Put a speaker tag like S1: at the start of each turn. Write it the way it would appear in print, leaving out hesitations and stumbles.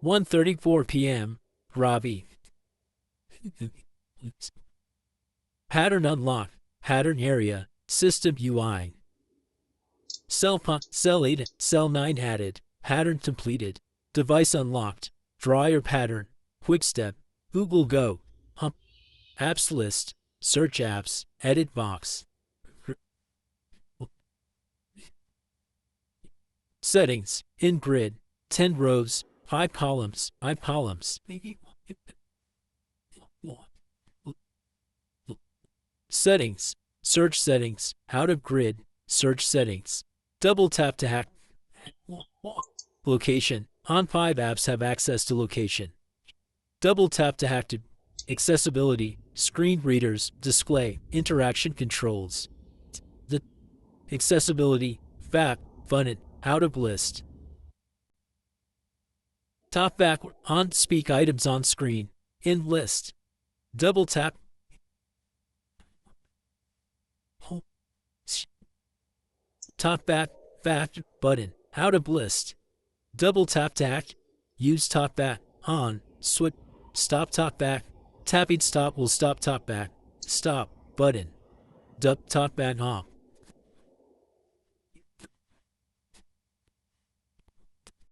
S1: 1:34 p.m. Robbie. Pattern unlock. Pattern area. System UI. Cell 8, Cell 9 added. Pattern completed. Device unlocked. Dryer pattern. Quick step. Google Go. Apps list. Search apps. Edit box. Settings. In grid. 10 rows. 5 columns. 5 columns. Settings. Search settings. Out of grid. Search settings. Double tap to hack. Location. On 5 apps have access to location. Double tap to hack to accessibility. Screen readers. Display. Interaction controls. The accessibility. FAP. Funnet. Out of list. TalkBack. On speak items on screen. In list. Double tap. TalkBack. FAP button. Out of list. Double tap to act. Use TalkBack. On. Switch. Stop TalkBack. Tapping stop will stop TalkBack. Stop button. Dub TalkBack off.